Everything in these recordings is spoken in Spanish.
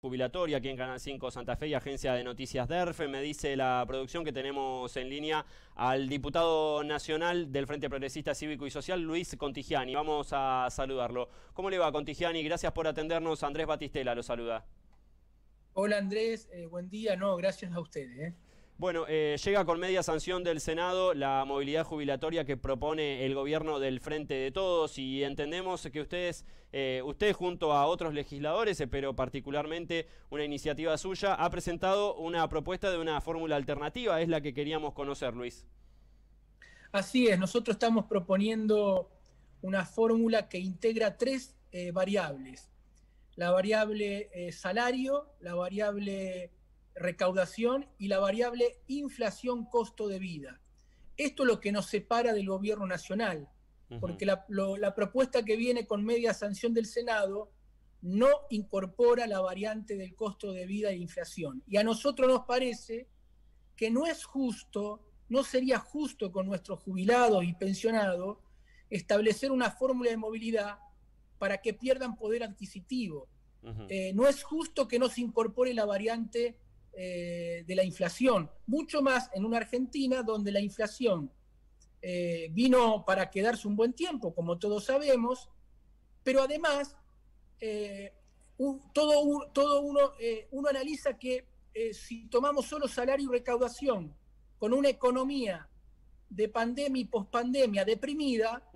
jubilatoria aquí en Canal 5 Santa Fe y Agencia de Noticias DERF. Me dice la producción que tenemos en línea al diputado nacional del Frente Progresista Cívico y Social, Luis Contigiani. Vamos a saludarlo. ¿Cómo le va, Contigiani? Gracias por atendernos. Andrés Batistela lo saluda. Hola Andrés, buen día. No, gracias a ustedes. Bueno, llega con media sanción del Senado la movilidad jubilatoria que propone el gobierno del Frente de Todos, y entendemos que usted junto a otros legisladores, pero particularmente una iniciativa suya, ha presentado una propuesta de una fórmula alternativa. Es la que queríamos conocer, Luis. Así es, nosotros estamos proponiendo una fórmula que integra tres variables. La variable salario, la variable recaudación y la variable inflación costo de vida. Esto es lo que nos separa del gobierno nacional, porque la propuesta que viene con media sanción del Senado no incorpora la variante del costo de vida e inflación. Y a nosotros nos parece que no es justo, no sería justo con nuestros jubilados y pensionados establecer una fórmula de movilidad para que pierdan poder adquisitivo. No es justo que no se incorpore la variante de la inflación, mucho más en una Argentina donde la inflación vino para quedarse un buen tiempo, como todos sabemos, pero además uno analiza que si tomamos solo salario y recaudación con una economía de pandemia y pospandemia deprimida,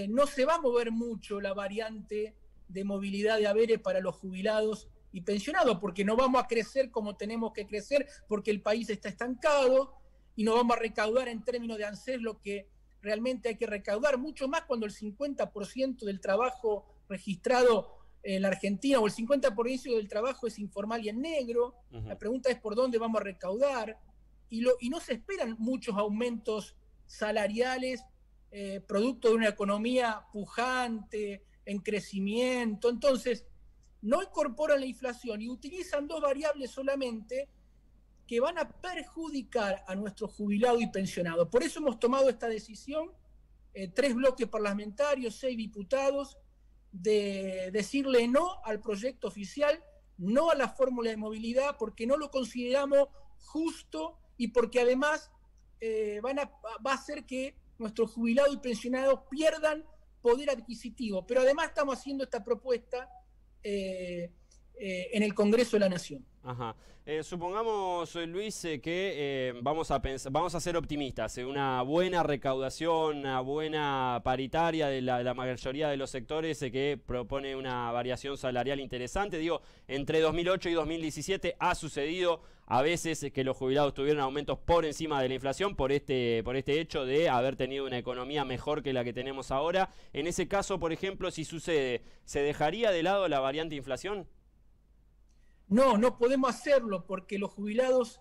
no se va a mover mucho la variante de movilidad de haberes para los jubilados y pensionados, porque no vamos a crecer como tenemos que crecer, porque el país está estancado, y no vamos a recaudar en términos de ANSES lo que realmente hay que recaudar, mucho más cuando el 50% del trabajo registrado en la Argentina, o el 50% del trabajo es informal y en negro. La pregunta es por dónde vamos a recaudar, y no se esperan muchos aumentos salariales, producto de una economía pujante, en crecimiento. Entonces, no incorporan la inflación y utilizan dos variables solamente que van a perjudicar a nuestros jubilados y pensionados. Por eso hemos tomado esta decisión, 3 bloques parlamentarios, 6 diputados, de decirle no al proyecto oficial, no a la fórmula de movilidad, porque no lo consideramos justo y porque además va a hacer que nuestros jubilados y pensionados pierdan poder adquisitivo. Pero además estamos haciendo esta propuesta en el Congreso de la Nación. Supongamos, Luis, que vamos a ser optimistas, una buena recaudación, una buena paritaria de la mayoría de los sectores, que propone una variación salarial interesante. Digo, entre 2008 y 2017 ha sucedido a veces que los jubilados tuvieron aumentos por encima de la inflación por este hecho de haber tenido una economía mejor que la que tenemos ahora. En ese caso, por ejemplo, si sucede, ¿se dejaría de lado la variante inflación? No podemos hacerlo, porque los jubilados,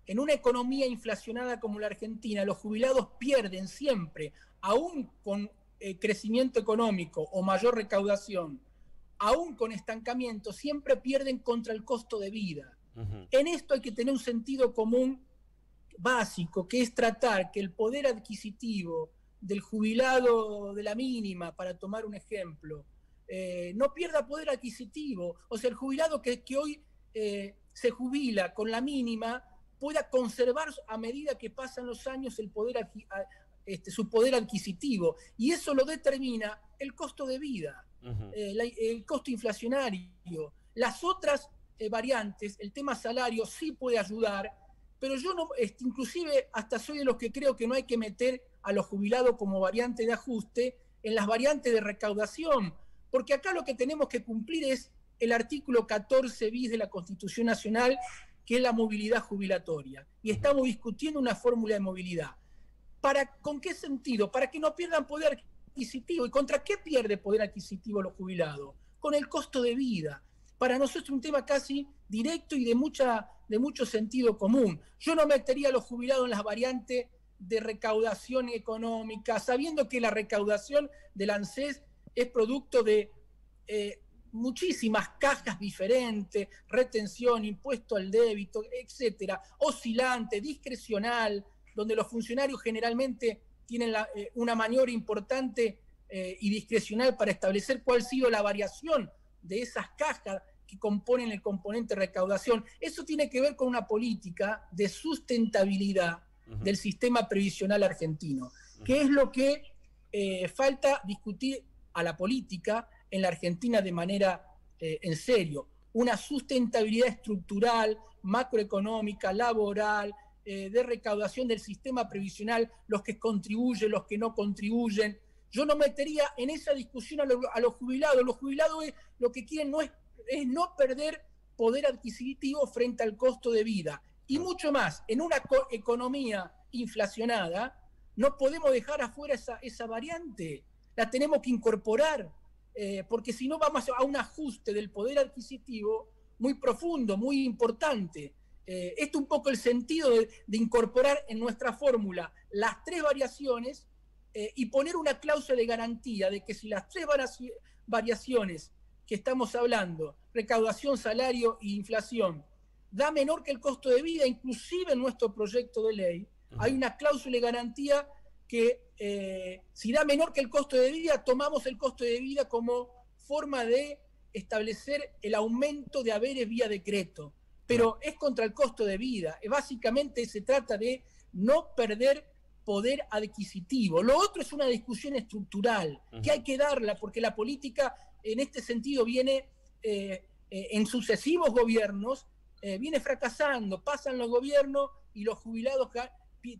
en una economía inflacionada como la Argentina, los jubilados pierden siempre, aún con crecimiento económico o mayor recaudación, aún con estancamiento, siempre pierden contra el costo de vida. En esto hay que tener un sentido común básico, que es tratar que el poder adquisitivo del jubilado de la mínima, para tomar un ejemplo, no pierda poder adquisitivo. O sea, el jubilado que hoy se jubila con la mínima pueda conservar a medida que pasan los años su poder adquisitivo, y eso lo determina el costo de vida, el costo inflacionario. Las otras variantes, el tema salario sí puede ayudar, pero yo no, inclusive hasta soy de los que creo que no hay que meter a los jubilados como variante de ajuste en las variantes de recaudación, porque acá lo que tenemos que cumplir es el artículo 14 bis de la Constitución Nacional, que es la movilidad jubilatoria, y estamos discutiendo una fórmula de movilidad. ¿Con qué sentido? Para que no pierdan poder adquisitivo. ¿Y contra qué pierde poder adquisitivo los jubilados? Con el costo de vida. Para nosotros es un tema casi directo y de mucho sentido común. Yo no metería a los jubilados en las variantes de recaudación económica, sabiendo que la recaudación del ANSES es producto de muchísimas cajas diferentes, retención, impuesto al débito, etcétera, oscilante, discrecional, donde los funcionarios generalmente tienen una maniobra importante y discrecional para establecer cuál ha sido la variación de esas cajas que componen el componente recaudación. Eso tiene que ver con una política de sustentabilidad del sistema previsional argentino, que es lo que falta discutir a la política en la Argentina de manera en serio. Una sustentabilidad estructural, macroeconómica, laboral, de recaudación del sistema previsional, los que contribuyen, los que no contribuyen. Yo no metería en esa discusión a los jubilados. Los jubilados lo que quieren es no perder poder adquisitivo frente al costo de vida. Y mucho más, en una economía inflacionada, no podemos dejar afuera esa variante. La tenemos que incorporar, porque si no vamos a un ajuste del poder adquisitivo muy profundo, muy importante. Este es un poco el sentido de incorporar en nuestra fórmula las tres variaciones y poner una cláusula de garantía de que si las tres variaciones que estamos hablando, recaudación, salario e inflación, da menor que el costo de vida, inclusive en nuestro proyecto de ley, hay una cláusula de garantía que si da menor que el costo de vida, tomamos el costo de vida como forma de establecer el aumento de haberes vía decreto. Pero es contra el costo de vida. Básicamente se trata de no perder poder adquisitivo. Lo otro es una discusión estructural, que hay que darla, porque la política en este sentido viene en sucesivos gobiernos, viene fracasando, pasan los gobiernos y los jubilados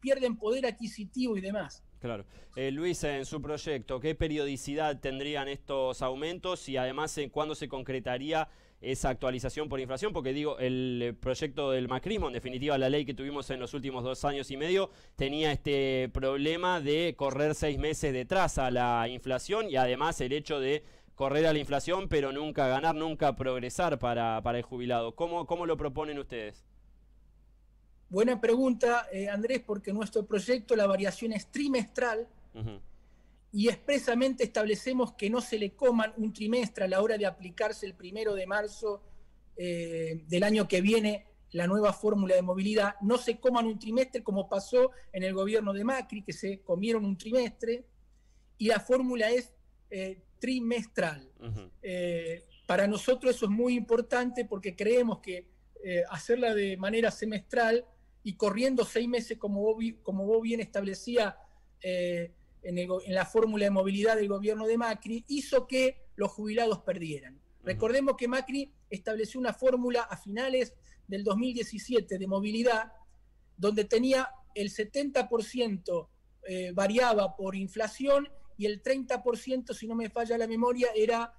pierden poder adquisitivo y demás. Claro. Luis, en su proyecto, ¿qué periodicidad tendrían estos aumentos y además cuándo se concretaría esa actualización por inflación? Porque digo, el proyecto del macrismo, en definitiva la ley que tuvimos en los últimos 2 años y medio, tenía este problema de correr 6 meses detrás a la inflación y además el hecho de correr a la inflación pero nunca ganar, nunca progresar para el jubilado. ¿Cómo lo proponen ustedes? Buena pregunta, Andrés, porque nuestro proyecto la variación es trimestral y expresamente establecemos que no se le coman un trimestre a la hora de aplicarse el 1 de marzo del año que viene la nueva fórmula de movilidad. No se coman un trimestre como pasó en el gobierno de Macri, que se comieron un trimestre, y la fórmula es trimestral. Para nosotros eso es muy importante porque creemos que hacerla de manera semestral y corriendo 6 meses como vos bien establecía en la fórmula de movilidad del gobierno de Macri, hizo que los jubilados perdieran. Recordemos que Macri estableció una fórmula a finales del 2017 de movilidad, donde tenía el 70% variaba por inflación y el 30%, si no me falla la memoria, era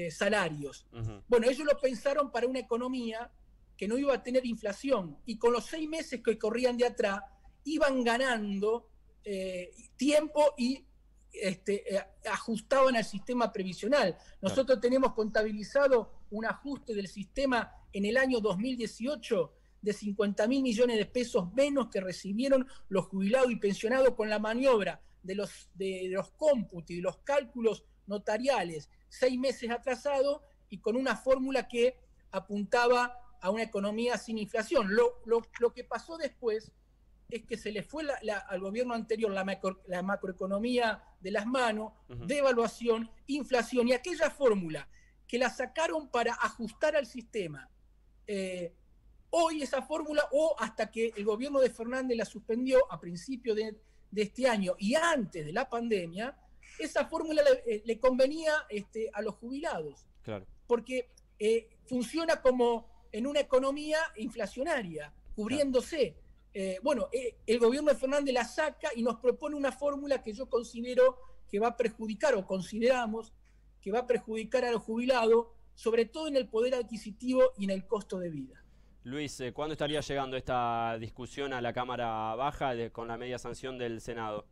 salarios. Bueno, ellos lo pensaron para una economía que no iba a tener inflación, y con los 6 meses que corrían de atrás, iban ganando tiempo y ajustaban al sistema previsional. Nosotros tenemos contabilizado un ajuste del sistema en el año 2018 de 50.000 millones de pesos menos que recibieron los jubilados y pensionados con la maniobra de los cómputos y los cálculos notariales 6 meses atrasado y con una fórmula que apuntaba a una economía sin inflación. Lo que pasó después es que se le fue al gobierno anterior la macroeconomía de las manos, devaluación, inflación, y aquella fórmula que la sacaron para ajustar al sistema, hoy esa fórmula, o hasta que el gobierno de Fernández la suspendió a principios de este año y antes de la pandemia, esa fórmula le convenía a los jubilados. Claro. Porque funciona como en una economía inflacionaria, cubriéndose. Bueno, el gobierno de Fernández la saca y nos propone una fórmula que yo considero que va a perjudicar, o consideramos que va a perjudicar a los jubilados, sobre todo en el poder adquisitivo y en el costo de vida. Luis, ¿cuándo estaría llegando esta discusión a la Cámara Baja con la media sanción del Senado?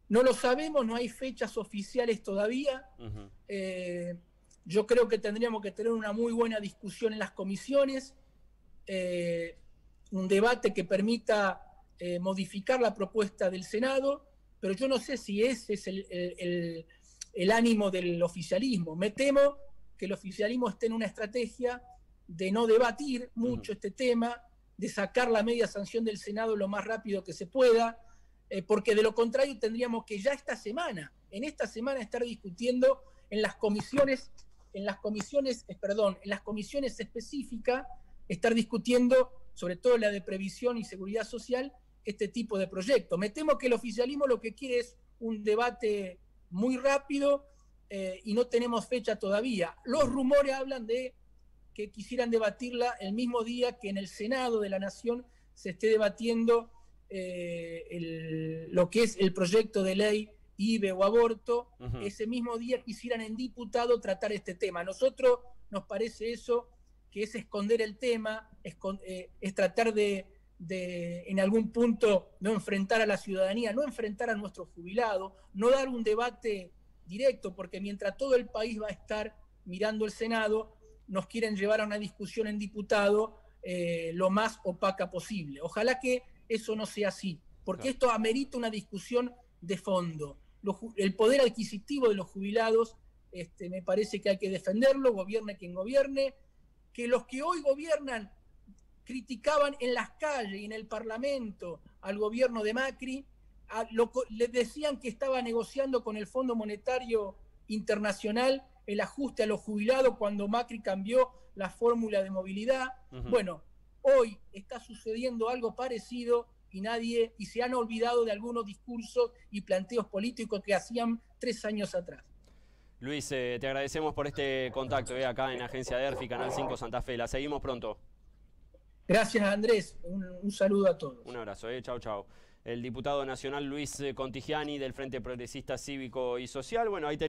No lo sabemos, no hay fechas oficiales todavía. Yo creo que tendríamos que tener una muy buena discusión en las comisiones, un debate que permita modificar la propuesta del Senado, pero yo no sé si ese es el ánimo del oficialismo. Me temo que el oficialismo esté en una estrategia de no debatir mucho este tema, de sacar la media sanción del Senado lo más rápido que se pueda, porque de lo contrario tendríamos que ya en esta semana estar discutiendo en las comisiones en las comisiones, en las comisiones específicas, estar discutiendo, sobre todo la de previsión y seguridad social, este tipo de proyectos. Me temo que el oficialismo lo que quiere es un debate muy rápido y no tenemos fecha todavía. Los rumores hablan de que quisieran debatirla el mismo día que en el Senado de la Nación se esté debatiendo lo que es el proyecto de ley IVE o aborto. Ese mismo día quisieran en diputado tratar este tema. A nosotros nos parece eso, que es esconder el tema, es tratar de en algún punto no enfrentar a la ciudadanía, no enfrentar a nuestros jubilados, no dar un debate directo, porque mientras todo el país va a estar mirando el Senado, nos quieren llevar a una discusión en diputado lo más opaca posible. Ojalá que eso no sea así, porque esto amerita una discusión de fondo. El poder adquisitivo de los jubilados, me parece que hay que defenderlo, gobierne quien gobierne, que los que hoy gobiernan criticaban en las calles y en el Parlamento al gobierno de Macri, les decían que estaba negociando con el Fondo Monetario Internacional el ajuste a los jubilados cuando Macri cambió la fórmula de movilidad. Bueno, hoy está sucediendo algo parecido y se han olvidado de algunos discursos y planteos políticos que hacían 3 años atrás. Luis, te agradecemos por este contacto acá en Agencia DERFI, Canal 5 Santa Fe. La seguimos pronto. Gracias, Andrés. Un saludo a todos. Un abrazo. Chau, chau. El diputado nacional Luis Contigiani del Frente Progresista Cívico y Social. Bueno, ahí